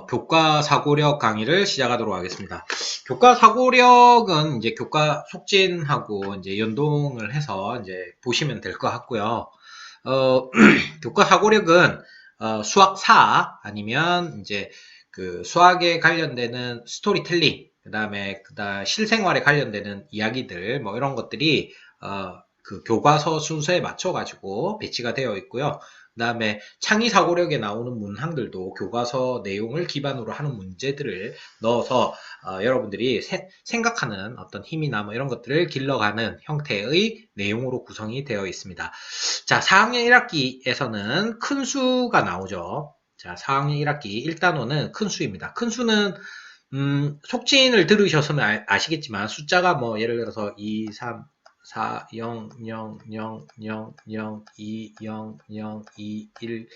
교과 사고력 강의를 시작하도록 하겠습니다. 교과 사고력은 이제 교과 속진하고 이제 연동을 해서 이제 보시면 될 것 같고요. 교과 사고력은 수학 4 아니면 이제 그 수학에 관련되는 스토리텔링, 그다음에 실생활에 관련되는 이야기들 뭐 이런 것들이 그 교과서 순서에 맞춰 가지고 배치가 되어 있고요. 그 다음에 창의 사고력에 나오는 문항들도 교과서 내용을 기반으로 하는 문제들을 넣어서 여러분들이 생각하는 어떤 힘이나 뭐 이런 것들을 길러가는 형태의 내용으로 구성이 되어 있습니다. 자, 4학년 1학기에서는 큰 수가 나오죠. 자, 4학년 1학기 1단원은 큰 수입니다. 큰 수는 속진을 들으셨으면 아시겠지만 숫자가 뭐 예를 들어서 2, 3, 4, 0, 0, 0, 0, 0, 2, 0, 0, 2, 1,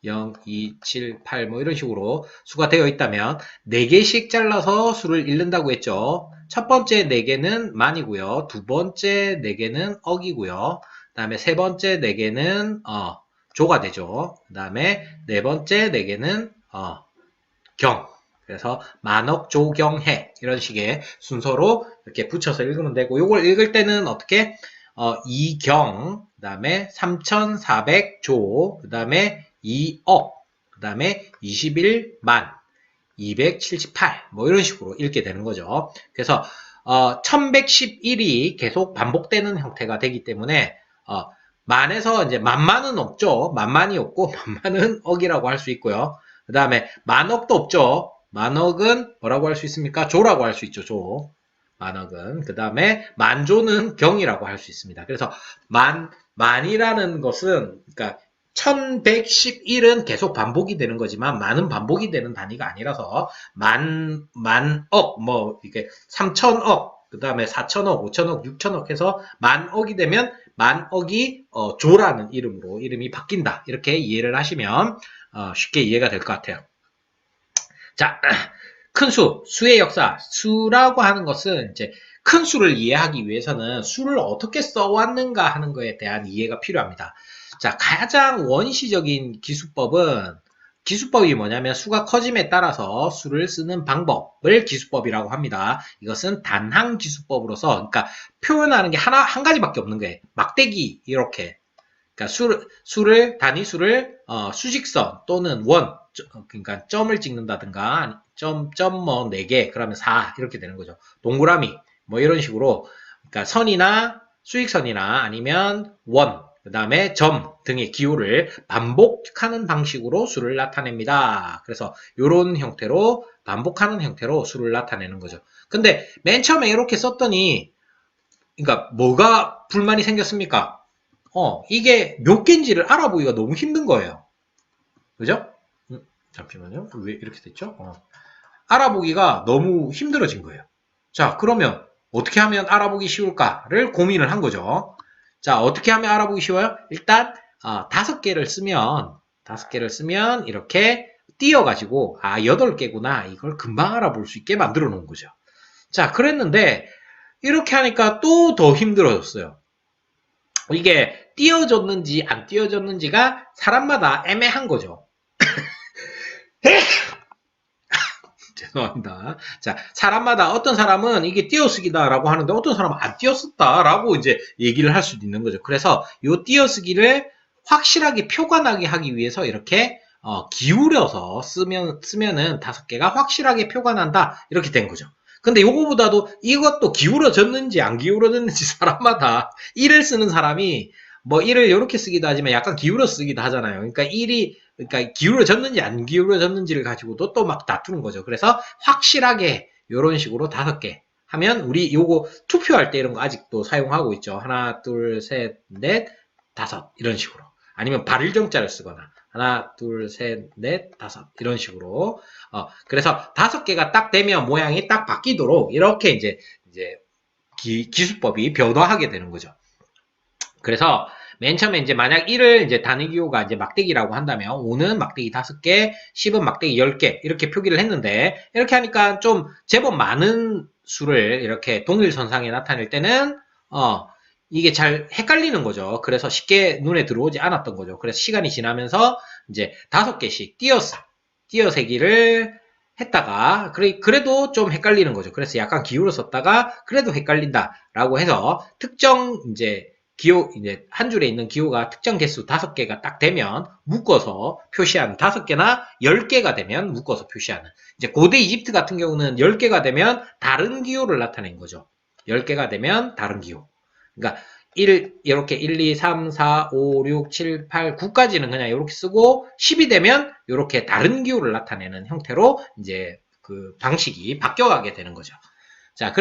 0, 2, 7, 8 뭐 이런 식으로 수가 되어 있다면 4개씩 잘라서 수를 잃는다고 했죠. 첫 번째 4개는 만이고요. 두 번째 4개는 억이고요. 그 다음에 세 번째 4개는 조가 되죠. 그 다음에 네 번째 4개는 경. 그래서 만억, 조, 경, 해 이런 식의 순서로 이렇게 붙여서 읽으면 되고, 요걸 읽을 때는 어떻게 이경, 그 다음에 3400조, 그 다음에 2억, 그 다음에 21만 278 뭐 이런 식으로 읽게 되는 거죠. 그래서 1111이 계속 반복되는 형태가 되기 때문에 만에서 이제 만만은 없죠. 만만이 없고 만만은 억이라고 할 수 있고요. 그 다음에 만억도 없죠. 만억은 뭐라고 할 수 있습니까? 조라고 할 수 있죠. 조. 만억은. 그 다음에 만조는 경이라고 할 수 있습니다. 그래서 만이라는 것은, 그러니까 1111은 계속 반복이 되는 거지만 만은 반복이 되는 단위가 아니라서 만억, 뭐 이게 3천억, 그 다음에 4천억, 5천억, 6천억 해서 만억이 되면 만억이 조라는 이름으로 이름이 바뀐다. 이렇게 이해를 하시면 쉽게 이해가 될 것 같아요. 자, 큰 수, 수의 역사. 수라고 하는 것은 이제 큰 수를 이해하기 위해서는 수를 어떻게 써왔는가 하는 것에 대한 이해가 필요합니다. 자, 가장 원시적인 기수법이 뭐냐면 수가 커짐에 따라서 수를 쓰는 방법을 기수법이라고 합니다. 이것은 단항 기수법으로서, 그러니까 표현하는 게 한 가지밖에 없는 거예요. 막대기, 이렇게. 그러니까 단위수를 수직선 또는 원, 그러니까 점을 찍는다든가 점 뭐 4개 그러면 4 이렇게 되는 거죠. 동그라미 뭐 이런 식으로, 그러니까 선이나 수직선이나 아니면 원, 그 다음에 점 등의 기호를 반복하는 방식으로 수를 나타냅니다. 그래서 이런 형태로 반복하는 형태로 수를 나타내는 거죠. 근데 맨 처음에 이렇게 썼더니, 그러니까 뭐가 불만이 생겼습니까? 이게 몇 개인지를 알아보기가 너무 힘든 거예요. 그죠? 잠시만요. 왜 이렇게 됐죠? 알아보기가 너무 힘들어진 거예요. 자, 그러면 어떻게 하면 알아보기 쉬울까를 고민을 한 거죠. 자, 어떻게 하면 알아보기 쉬워요? 일단 5개를 쓰면 이렇게 띄어가지고 8개구나, 이걸 금방 알아볼 수 있게 만들어 놓은 거죠. 자, 그랬는데 이렇게 하니까 또 더 힘들어졌어요. 이게 띄어졌는지 안 띄어졌는지가 사람마다 애매한 거죠. 죄송합니다. 자, 사람마다 어떤 사람은 이게 띄어쓰기다라고 하는데 어떤 사람은 안 띄어쓰다라고 이제 얘기를 할 수도 있는 거죠. 그래서 이 띄어쓰기를 확실하게 표가 나게 하기 위해서 이렇게 기울여서 쓰면은 5개가 확실하게 표가 난다, 이렇게 된 거죠. 근데 요거보다도 이것도 기울어졌는지 안 기울어졌는지 사람마다 1을 쓰는 사람이 뭐 1을 이렇게 쓰기도 하지만 약간 기울여 쓰기도 하잖아요. 그러니까 기울어졌는지 안 기울어졌는지를 가지고도 또 막 다투는 거죠. 그래서 확실하게 이런 식으로 5개 하면, 우리 요거 투표할 때 이런 거 아직도 사용하고 있죠. 하나, 둘, 셋, 넷, 5 이런 식으로. 아니면 발일정자를 쓰거나 하나, 둘, 셋, 넷, 5 이런 식으로. 그래서 5개가 딱 되면 모양이 딱 바뀌도록 이렇게 이제 기수법이 변화하게 되는 거죠. 그래서 맨 처음에 이제 만약 1을 이제 단위기호가 이제 막대기라고 한다면 5는 막대기 5개, 10은 막대기 10개 이렇게 표기를 했는데, 이렇게 하니까 좀 제법 많은 수를 이렇게 동일선상에 나타낼 때는 이게 잘 헷갈리는 거죠. 그래서 쉽게 눈에 들어오지 않았던 거죠. 그래서 시간이 지나면서 이제 5개씩 띄어세기를 했다가 그래도 좀 헷갈리는 거죠. 그래서 약간 기호를 썼다가 그래도 헷갈린다라고 해서 특정 이제 기호 이제 한 줄에 있는 기호가 특정 개수 5개가 딱 되면 묶어서 표시하는 5개나 10개가 되면 묶어서 표시하는 이제 고대 이집트 같은 경우는 10개가 되면 다른 기호를 나타낸 거죠. 10개가 되면 다른 기호. 그러니까 이렇게 1, 2, 3, 4, 5, 6, 7, 8, 9까지는 그냥 이렇게 쓰고 10이 되면 이렇게 다른 기호를 나타내는 형태로 이제 그 방식이 바뀌어가게 되는 거죠. 자,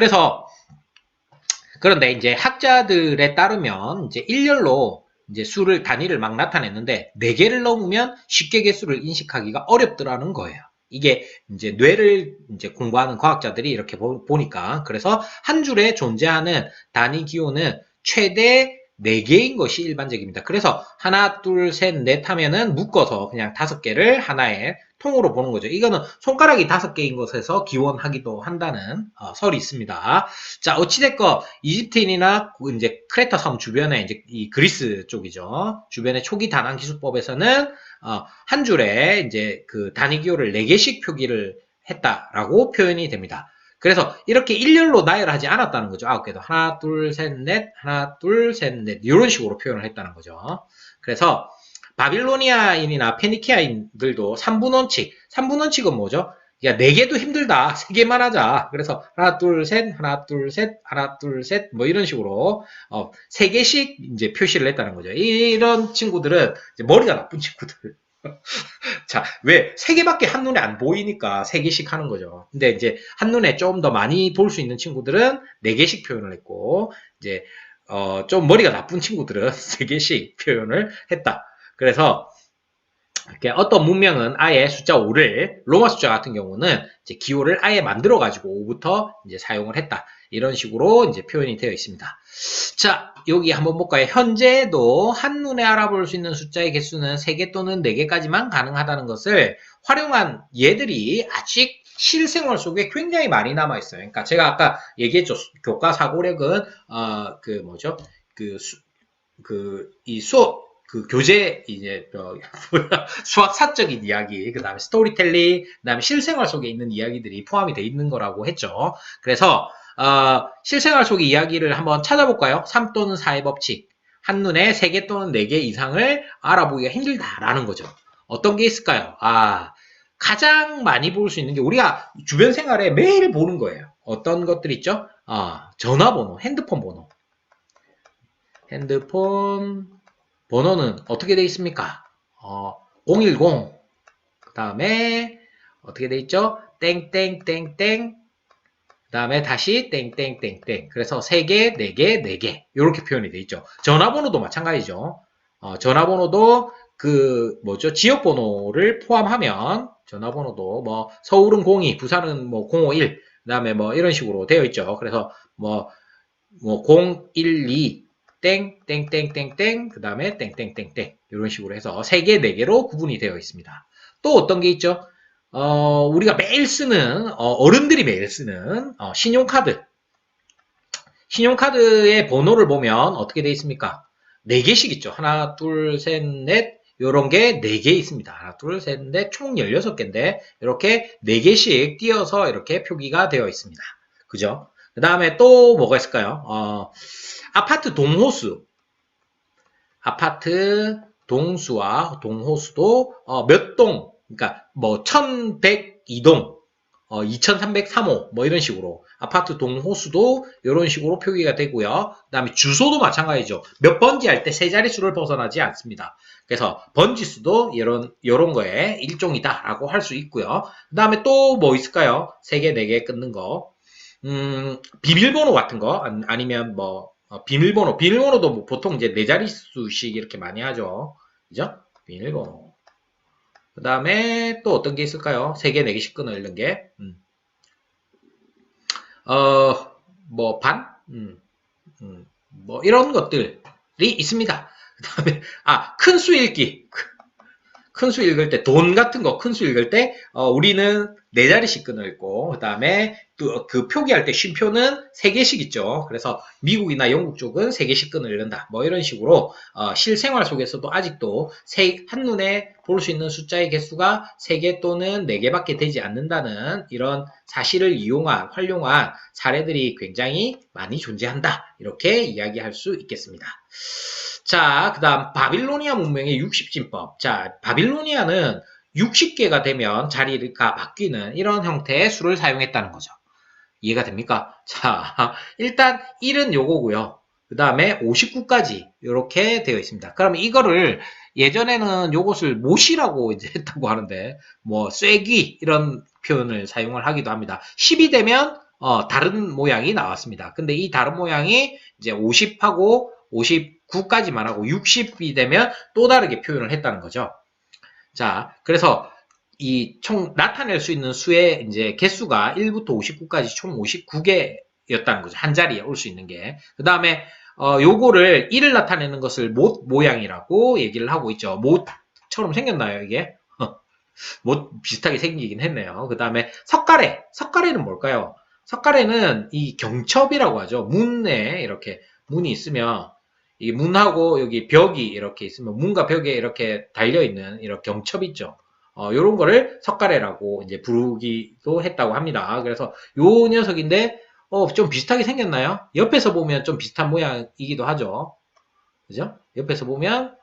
그런데 이제 학자들에 따르면 이제 일렬로 이제 수를 단위를 막 나타냈는데 4개를 넘으면 쉽게 개수를 인식하기가 어렵더라는 거예요. 이게 이제 뇌를 이제 공부하는 과학자들이 이렇게 보니까 그래서 한 줄에 존재하는 단위 기호는 최대 4개인 것이 일반적입니다. 그래서 하나, 둘, 셋, 넷 하면은 묶어서 그냥 5개를 하나의 통으로 보는 거죠. 이거는 손가락이 5개인 것에서 기원하기도 한다는 설이 있습니다. 자, 어찌됐건 이집트인이나 이제 크레타 섬 주변에 이제 이 그리스 쪽이죠. 주변의 초기 단원 기술법에서는 한 줄에 이제 그 단위 기호를 4개씩 표기를 했다라고 표현이 됩니다. 그래서 이렇게 일렬로 나열하지 않았다는 거죠. 9개도. 하나, 둘, 셋, 넷, 하나, 둘, 셋, 넷. 이런 식으로 표현을 했다는 거죠. 그래서 바빌로니아인이나 페니키아인들도 3분 원칙. 3분 원칙은 뭐죠? 야, 4개도 힘들다. 3개만 하자. 그래서 하나, 둘, 셋, 하나, 둘, 셋, 하나, 둘, 셋, 뭐 이런 식으로 3개씩 이제 표시를 했다는 거죠. 이런 친구들은 이제 머리가 나쁜 친구들. 자, 왜? 3개밖에 한눈에 안 보이니까 3개씩 하는 거죠. 근데 이제 한눈에 좀 더 많이 볼 수 있는 친구들은 4개씩 표현을 했고, 이제, 좀 머리가 나쁜 친구들은 3개씩 표현을 했다. 그래서, 이렇게 어떤 문명은 아예 숫자 5를, 로마 숫자 같은 경우는 이제 기호를 아예 만들어가지고 5부터 이제 사용을 했다. 이런 식으로 이제 표현이 되어 있습니다. 자, 여기 한번 볼까요? 현재도 한눈에 알아볼 수 있는 숫자의 개수는 3개 또는 4개까지만 가능하다는 것을 활용한 예들이 아직 실생활 속에 굉장히 많이 남아있어요. 그러니까 제가 아까 얘기했죠. 교과 사고력은, 그 뭐죠? 이 수업, 그 교재, 이제, 수학 사적인 이야기, 그 다음에 스토리텔링, 그 다음에 실생활 속에 있는 이야기들이 포함이 돼 있는 거라고 했죠. 그래서, 실생활 속의 이야기를 한번 찾아볼까요? 3 또는 4의 법칙. 한눈에 3개 또는 4개 이상을 알아보기가 힘들다라는 거죠. 어떤 게 있을까요? 가장 많이 볼 수 있는 게 우리가 주변 생활에 매일 보는 거예요. 어떤 것들 있죠? 전화번호, 핸드폰 번호. 핸드폰 번호는 어떻게 돼 있습니까? 010. 그 다음에 어떻게 돼 있죠? 땡땡땡땡. 그 다음에 다시 땡땡땡땡. 그래서 3개, 4개, 4개. 이렇게 표현이 돼 있죠. 전화번호도 마찬가지죠. 전화번호도 지역번호를 포함하면 전화번호도 뭐 서울은 02, 부산은 뭐 051, 그 다음에 뭐 이런 식으로 되어 있죠. 그래서 뭐 012, 땡땡땡땡땡, 그 다음에 땡땡땡땡 이런 식으로 해서 3개, 4개로 구분이 되어 있습니다. 또 어떤 게 있죠? 우리가 매일 쓰는 어른들이 매일 쓰는 신용카드. 신용카드의 번호를 보면 어떻게 되어 있습니까? 4개씩 있죠. 하나, 둘, 셋, 넷 이런 게 4개 있습니다. 하나, 둘, 셋, 넷 총 16개인데 이렇게 4개씩 띄어서 이렇게 표기가 되어 있습니다. 그죠? 그 다음에 또 뭐가 있을까요? 아파트 동호수. 아파트 동수와 동호수도 몇 동, 그러니까 뭐 1102동, 2303호 뭐 이런 식으로 아파트 동호수도 이런 식으로 표기가 되고요. 그다음에 주소도 마찬가지죠. 몇 번지 할 때 세 자릿수를 벗어나지 않습니다. 그래서 번지수도 이런 거에 일종이다라고 할 수 있고요. 그다음에 또 뭐 있을까요? 3개, 4개 끊는 거. 비밀번호 같은 거 아니면 뭐 비밀번호도 뭐 보통 이제 4자릿수씩 이렇게 많이 하죠. 그죠? 비밀번호. 그 다음에 또 어떤 게 있을까요? 3개, 4개씩 끊어있는 게. 뭐 반? 뭐 이런 것들이 있습니다. 그 다음에 큰 수 읽기. 큰 수 읽을 때, 돈 같은 거 큰 수 읽을 때, 우리는 4자리씩 끈을 읽고, 그 다음에 또 그 표기할 때 쉼표는 3개씩 있죠. 그래서 미국이나 영국 쪽은 3개씩 끈을 읽는다. 뭐 이런 식으로, 실생활 속에서도 아직도 한눈에 볼 수 있는 숫자의 개수가 3개 또는 4개밖에 되지 않는다는 이런 사실을 활용한 사례들이 굉장히 많이 존재한다. 이렇게 이야기할 수 있겠습니다. 자, 그 다음 바빌로니아 문명의 60진법. 자, 바빌로니아는 60개가 되면 자리가 바뀌는 이런 형태의 수를 사용했다는 거죠. 이해가 됩니까? 자, 일단 1은 요거고요. 그 다음에 59까지 이렇게 되어 있습니다. 그러면 이거를 예전에는 요것을 못이라고 이제 했다고 하는데 뭐 쐐기 이런 표현을 사용을 하기도 합니다. 10이 되면 다른 모양이 나왔습니다. 근데 이 다른 모양이 이제 50하고 59까지만 하고 60이 되면 또 다르게 표현을 했다는 거죠. 자, 그래서 이 총 나타낼 수 있는 수의 이제 개수가 1부터 59까지 총 59개였다는 거죠. 한 자리에 올 수 있는 게. 그 다음에 요거를 1을 나타내는 것을 못 모양이라고 얘기를 하고 있죠. 못처럼 생겼나요, 이게? 못 비슷하게 생기긴 했네요. 그 다음에 석가래. 석가래는 뭘까요? 석가래는 이 경첩이라고 하죠. 문에 이렇게 문이 있으면 이 문하고 여기 벽이 이렇게 있으면 문과 벽에 이렇게 달려있는 이런 경첩 있죠. 요런 거를 석가래라고 이제 부르기도 했다고 합니다. 그래서 요 녀석인데, 좀 비슷하게 생겼나요? 옆에서 보면 좀 비슷한 모양이기도 하죠. 그죠? 옆에서 보면,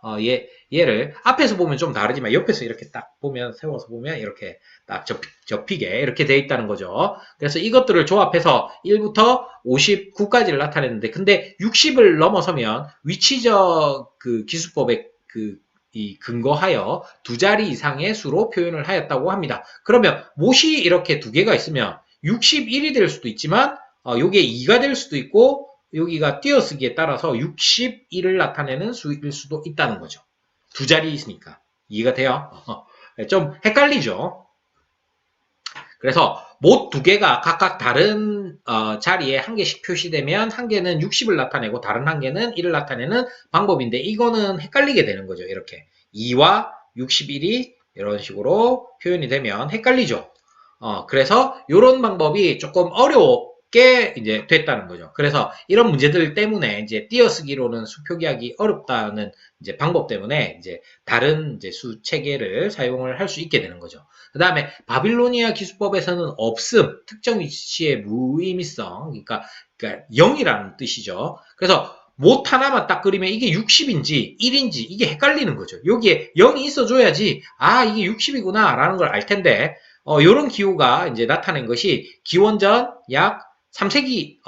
얘를, 앞에서 보면 좀 다르지만, 옆에서 이렇게 딱 보면, 세워서 보면, 이렇게 딱 접히게, 이렇게 되어 있다는 거죠. 그래서 이것들을 조합해서 1부터 59까지를 나타내는데, 근데 60을 넘어서면, 위치적 그 기수법에 이 근거하여 2자리 이상의 수로 표현을 하였다고 합니다. 그러면 못이 이렇게 2개가 있으면 61이 될 수도 있지만 요게 2가 될 수도 있고 여기가 띄어쓰기에 따라서 61을 나타내는 수일 수도 있다는 거죠. 2자리 있으니까. 이해가 돼요? 좀 헷갈리죠? 그래서 못 2개가 각각 다른 자리에 한 개씩 표시되면 한 개는 60을 나타내고 다른 한 개는 1을 나타내는 방법인데 이거는 헷갈리게 되는 거죠. 이렇게 2와 61이 이런 식으로 표현이 되면 헷갈리죠. 그래서 이런 방법이 조금 어렵게 이제 됐다는 거죠. 그래서 이런 문제들 때문에 이제 띄어쓰기로는 수 표기하기 어렵다는 이제 방법 때문에 이제 다른 이제 수 체계를 사용을 할 수 있게 되는 거죠. 그 다음에 바빌로니아 기수법에서는 없음, 특정 위치의 무의미성, 그러니까 0이라는 뜻이죠. 그래서 못 하나만 딱 그리면 이게 60인지 1인지 이게 헷갈리는 거죠. 여기에 0이 있어줘야지 이게 60이구나 라는 걸 알 텐데 요런 기호가 이제 나타낸 것이 기원전 약 3세기,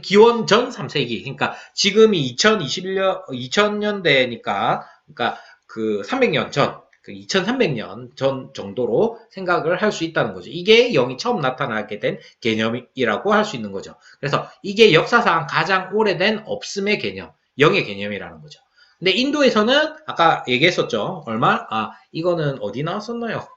기원 전 3세기. 그러니까 지금이 2000년대니까, 그러니까 그 300년 전, 그 2300년 전 정도로 생각을 할 수 있다는 거죠. 이게 0이 처음 나타나게 된 개념이라고 할 수 있는 거죠. 그래서 이게 역사상 가장 오래된 없음의 개념, 0의 개념이라는 거죠. 근데 인도에서는 아까 얘기했었죠. 이거는 어디 나왔었나요?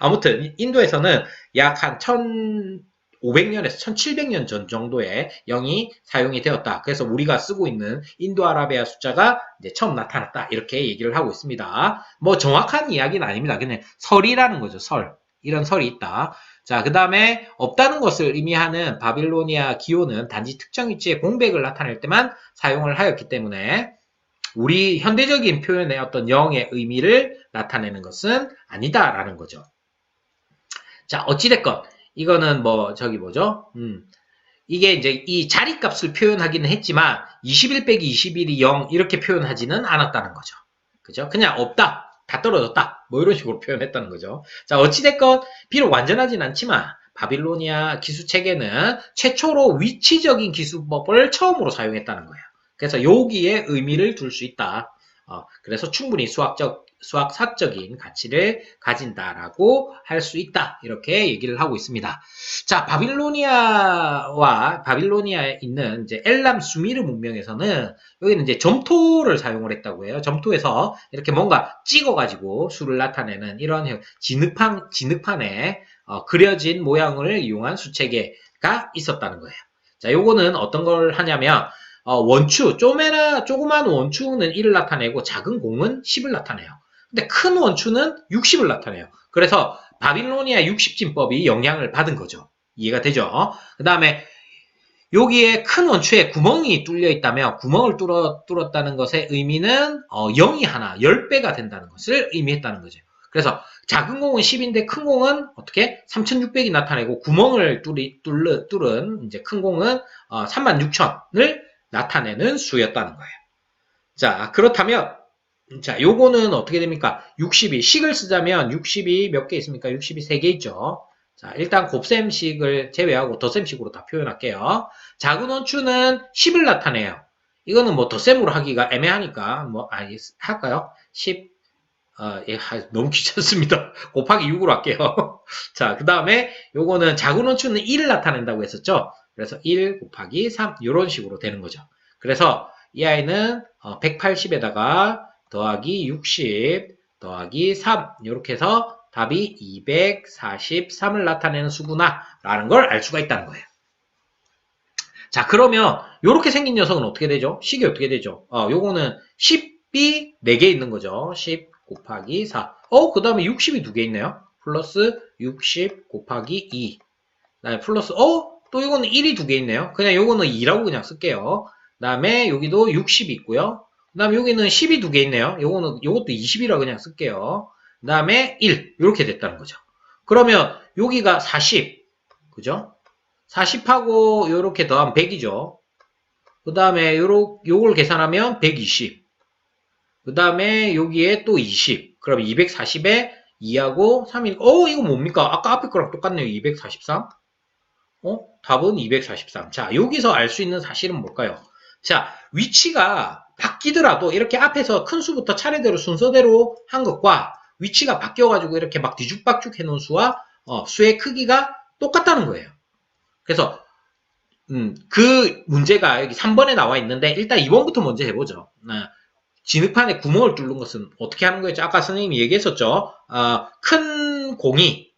아무튼 인도에서는 약 한 1500년에서 1700년 전 정도에 0이 사용이 되었다. 그래서 우리가 쓰고 있는 인도 아라비아 숫자가 이제 처음 나타났다. 이렇게 얘기를 하고 있습니다. 뭐 정확한 이야기는 아닙니다. 그냥 설이라는 거죠. 설. 이런 설이 있다. 자, 그 다음에 없다는 것을 의미하는 바빌로니아 기호는 단지 특정 위치의 공백을 나타낼 때만 사용을 하였기 때문에 우리 현대적인 표현의 어떤 0의 의미를 나타내는 것은 아니다라는 거죠. 자, 어찌됐건 이거는 이게 이제 이 자리값을 표현하기는 했지만 21 빼기 21이 0 이렇게 표현하지는 않았다는 거죠. 그죠? 그냥 없다. 다 떨어졌다. 뭐 이런 식으로 표현했다는 거죠. 자, 어찌됐건 비록 완전하진 않지만 바빌로니아 기수체계는 최초로 위치적인 기수법을 처음으로 사용했다는 거예요. 그래서 여기에 의미를 둘 수 있다. 그래서 충분히 수학사적인 가치를 가진다라고 할 수 있다. 이렇게 얘기를 하고 있습니다. 자, 바빌로니아에 있는 이제 엘람 수미르 문명에서는 여기는 이제 점토를 사용을 했다고 해요. 점토에서 이렇게 뭔가 찍어가지고 수를 나타내는 이런 진흙판에 그려진 모양을 이용한 수체계가 있었다는 거예요. 자, 요거는 어떤 걸 하냐면 원추, 조그만 원추는 1을 나타내고 작은 공은 10을 나타내요. 근데 큰 원추는 60을 나타내요. 그래서 바빌로니아 60진법이 영향을 받은 거죠. 이해가 되죠? 그 다음에 여기에 큰 원추에 구멍이 뚫려 있다면 구멍을 뚫었다는 것의 의미는 0이 하나, 10배가 된다는 것을 의미했다는 거죠. 그래서 작은 공은 10인데 큰 공은 어떻게? 3600이 나타내고 구멍을 뚫은 이제 큰 공은 36,000을 나타내는 수였다는 거예요. 자, 그렇다면 자, 요거는 어떻게 됩니까? 60이 식을 쓰자면 60이 몇 개 있습니까? 60이 3개 있죠. 자, 일단 곱셈식을 제외하고 덧셈식으로 다 표현할게요. 작은 원추는 10을 나타내요. 이거는 뭐 덧셈으로 하기가 애매하니까 뭐 할까요? 10 예, 너무 귀찮습니다. 곱하기 6으로 할게요. 자, 그 다음에 요거는 작은 원추는 1을 나타낸다고 했었죠. 그래서 1 곱하기 3 이런 식으로 되는 거죠. 그래서 이 아이는 180에다가 더하기 60 더하기 3 이렇게 해서 답이 243을 나타내는 수구나 라는 걸 알 수가 있다는 거예요. 자, 그러면 이렇게 생긴 녀석은 어떻게 되죠? 식이 어떻게 되죠? 요거는 10이 4개 있는 거죠. 10 곱하기 4. 그 다음에 60이 2개 있네요. 플러스 60 곱하기 2. 그다음에 플러스 또 이거는 1이 2개 있네요. 그냥 요거는 2라고 그냥 쓸게요. 그 다음에 여기도 60이 있고요. 그 다음에 여기는 10이 2개 있네요. 요것도 20이라 그냥 쓸게요. 그 다음에 1 이렇게 됐다는 거죠. 그러면 여기가 40 그죠? 40하고 요렇게 더하면 100이죠. 그 다음에 요걸 계산하면 120. 그 다음에 여기에 또 20. 그럼 240에 2하고 3이, 이거 뭡니까? 아까 앞에 거랑 똑같네요. 243. 답은 243. 자, 여기서 알 수 있는 사실은 뭘까요? 자, 위치가 바뀌더라도 이렇게 앞에서 큰 수부터 차례대로 순서대로 한 것과 위치가 바뀌어가지고 이렇게 막 뒤죽박죽 해놓은 수와 수의 크기가 똑같다는 거예요. 그래서 그 문제가 여기 3번에 나와 있는데 일단 2번부터 먼저 해보죠. 진흙판에 구멍을 뚫는 것은 어떻게 하는 거였죠? 아까 선생님이 얘기했었죠. 큰 공이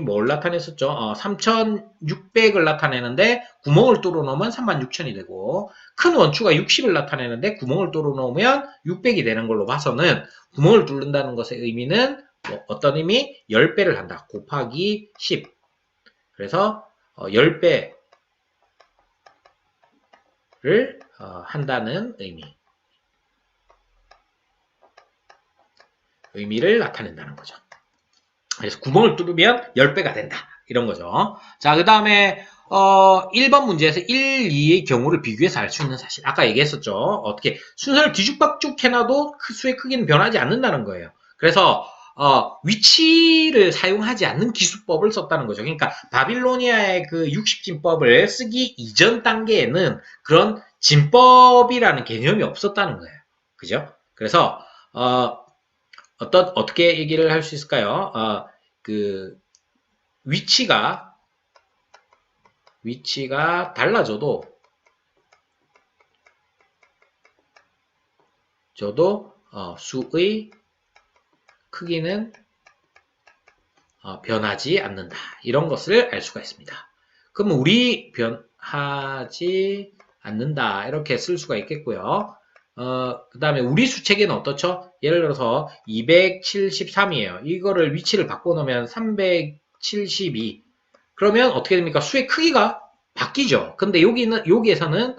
뭘 나타냈었죠? 3600을 나타내는데 구멍을 뚫어 놓으면 36000이 되고 큰 원추가 60을 나타내는데 구멍을 뚫어 놓으면 600이 되는 걸로 봐서는 구멍을 뚫는다는 것의 의미는 어떤 의미? 10배를 한다. 곱하기 10. 그래서 10배를 한다는 의미를 나타낸다는 거죠. 그래서 구멍을 뚫으면 10배가 된다. 이런 거죠. 자, 그 다음에 1번 문제에서 1, 2의 경우를 비교해서 알 수 있는 사실. 아까 얘기했었죠. 어떻게 순서를 뒤죽박죽 해놔도 수의 크기는 변하지 않는다는 거예요. 그래서 위치를 사용하지 않는 기수법을 썼다는 거죠. 그러니까 바빌로니아의 그 60진법을 쓰기 이전 단계에는 그런 진법이라는 개념이 없었다는 거예요. 그죠? 그래서 어떻게 얘기를 할 수 있을까요? 그 위치가 달라져도 수의 크기는 변하지 않는다. 이런 것을 알 수가 있습니다. 그러면 우리 변하지 않는다. 이렇게 쓸 수가 있겠고요. 그 다음에 우리 수체계는 어떻죠? 예를 들어서 273이에요. 이거를 위치를 바꿔놓으면 372. 그러면 어떻게 됩니까? 수의 크기가 바뀌죠. 근데 여기에서는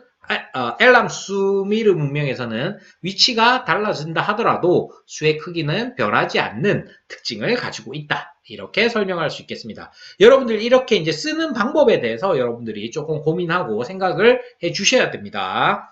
엘람 수미르 문명에서는 위치가 달라진다 하더라도 수의 크기는 변하지 않는 특징을 가지고 있다. 이렇게 설명할 수 있겠습니다. 여러분들 이렇게 이제 쓰는 방법에 대해서 여러분들이 조금 고민하고 생각을 해 주셔야 됩니다.